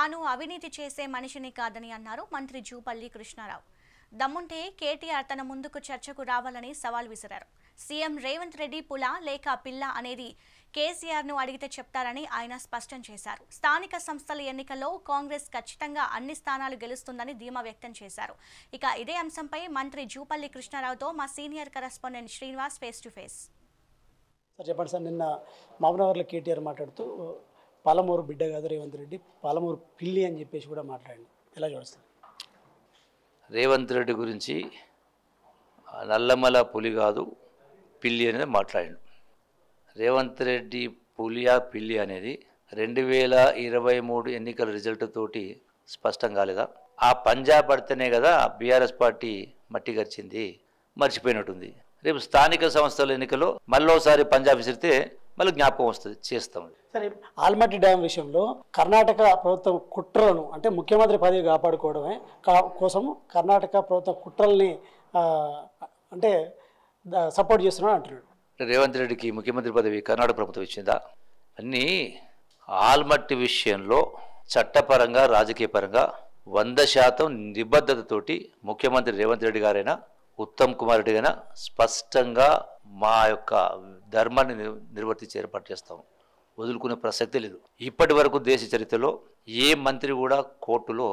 తాను అవినీతి చేసే మనిషిని కాదని అన్నారు మంత్రి జూపల్లి కృష్ణారావు. దమ్ముంటే కేటీఆర్ తన ముందుకు చర్చకు రావాలని సవాల్ విసిరారు. సీఎం రేవంత్ రెడ్డి పుల లేక పిల్ల అనేది కేసీఆర్ను అడిగితే చెప్తారని ఆయన స్పష్టం చేశారు. స్థానిక సంస్థల ఎన్నికల్లో కాంగ్రెస్ ఖచ్చితంగా అన్ని స్థానాలు గెలుస్తుందని ధీమా వ్యక్తం చేశారు. ఇక ఇదే అంశంపై మంత్రి జూపల్లి కృష్ణారావుతో మా senior correspondent Srinivas face to face. Sir చెప్పండి సార్, నిన్న మహబూబ్నగర్లో కేటీఆర్ మాట్లాడుతూ పాలమూరు బిడ్డ కాదు రేవంత్ రెడ్డి, పాలమూరు పిల్లి అని చెప్పేసి కూడా మాట్లాడండి. ఎలా చూస్తారు? రేవంత్ రెడ్డి గురించి నల్లమల పులి కాదు పిల్లి అనేది మాట్లాడాడు. రేవంత్ రెడ్డి పులియా పిల్లి అనేది 2023 ఎన్నికల రిజల్ట్ తోటి స్పష్టం కాలేదా? ఆ పంజాబ్ పడితేనే కదా బీఆర్ఎస్ పార్టీ మట్టి గరిచింది, మర్చిపోయినట్టుంది. రేపు స్థానిక సంస్థల ఎన్నికల్లో మళ్ళోసారి పంజాబ్ విసిరితే మళ్ళీ జ్ఞాపకం వస్తుంది, చేస్తాం. సరే, ఆల్మట్టి డ్యామ్ విషయంలో కర్ణాటక ప్రభుత్వం కుట్రలను అంటే ముఖ్యమంత్రి పదవి కాపాడుకోవడమే కోసం కర్ణాటక ప్రభుత్వం కుట్రల్ని అంటే సపోర్ట్ చేస్తున్నాడు అంటున్నాడు. రేవంత్ రెడ్డికి ముఖ్యమంత్రి పదవి కర్ణాటక ప్రభుత్వం ఇచ్చిందా? అన్నీ ఆల్మట్టి విషయంలో చట్టపరంగా రాజకీయపరంగా 100% నిబద్ధతతోటి ముఖ్యమంత్రి రేవంత్ రెడ్డి గారైనా ఉత్తమ్ కుమార్ రెడ్డి గారైనా స్పష్టంగా మా యొక్క ధర్మాన్ని నిర్వర్తించి ఏర్పాటు చేస్తాము. వదులుకునే ప్రసక్తే లేదు. ఇప్పటి వరకు దేశ చరిత్రలో ఏ మంత్రి కూడా కోర్టులో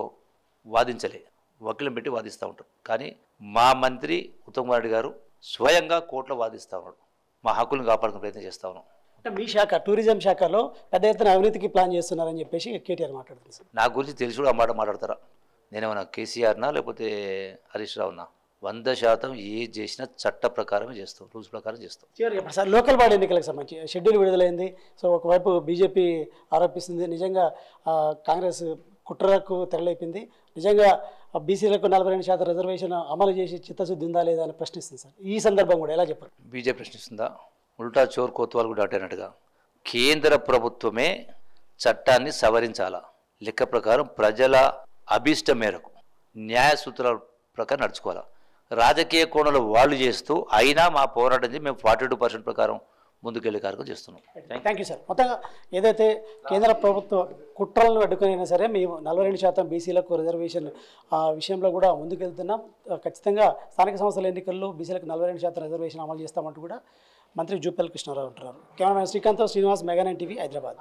వాదించలే, వకీలం పెట్టి వాదిస్తూ ఉంటారు. కానీ మా మంత్రి ఉత్తమ్ కుమార్ రెడ్డి గారు స్వయంగా కోర్టులో వాదిస్తూ ఉన్నాడు. మా హక్కులను కాపాడుకునే ప్రయత్నం చేస్తా ఉన్నాం. అంటే మీ శాఖ టూరిజం శాఖలో పెద్ద ఎత్తున అవినీతికి ప్లాన్ చేస్తున్నారని చెప్పేసి కేటీఆర్ మాట్లాడుతుంది సార్. నా గురించి తెలిసి కూడా అమ్మాట మాట్లాడతారా? నేనేమన్నా కేసీఆర్నా లేకపోతే హరీష్ రావునా? 100% ఏది చేసినా చట్ట ప్రకారమే చేస్తాం, రూల్స్ ప్రకారం చేస్తాం. చివరికి సార్, లోకల్ బాడీ ఎన్నికలకు సంబంధించి షెడ్యూల్ విడుదలైంది. సో ఒకవైపు బీజేపీ ఆరోపిస్తుంది నిజంగా కాంగ్రెస్ కుట్రకు తెరలేపింది, నిజంగా బీసీలకు 42% రిజర్వేషన్ అమలు చేసి చిత్తశుద్ధి ఉందా లేదా అని ప్రశ్నిస్తుంది సార్. ఈ సందర్భం కూడా ఎలా చెప్పారు? బీజేపీ ప్రశ్నిస్తుందా? ఉల్టా చోర్ కోత్వాల్ కూడా అటైనట్టుగా కేంద్ర ప్రభుత్వమే చట్టాన్ని సవరించాలా, లెక్క ప్రకారం ప్రజల అభీష్టం మేరకు న్యాయ సూత్రాల ప్రకారం నడుచుకోవాలా. రాజకీయ కోణంలో వాళ్ళు చేస్తూ అయినా మా పోరాటం మేము 42% ప్రకారం ముందుకెళ్లే కార్యక్రమం చేస్తున్నాం. Thank you sir. మొత్తంగా ఏదైతే కేంద్ర ప్రభుత్వ కుట్రలను అడ్డుకునైనా సరే మేము 42% బీసీలకు రిజర్వేషన్ విషయంలో కూడా ముందుకెళ్తున్నాం. ఖచ్చితంగా స్థానిక సంస్థల ఎన్నికల్లో బీసీలకు 42% రిజర్వేషన్ అమలు చేస్తామంటూ కూడా మంత్రి జూపల్లి కృష్ణారావు అంటున్నారు. Cameraman Srikanth, Srinivas, mega 9 TV, Hyderabad.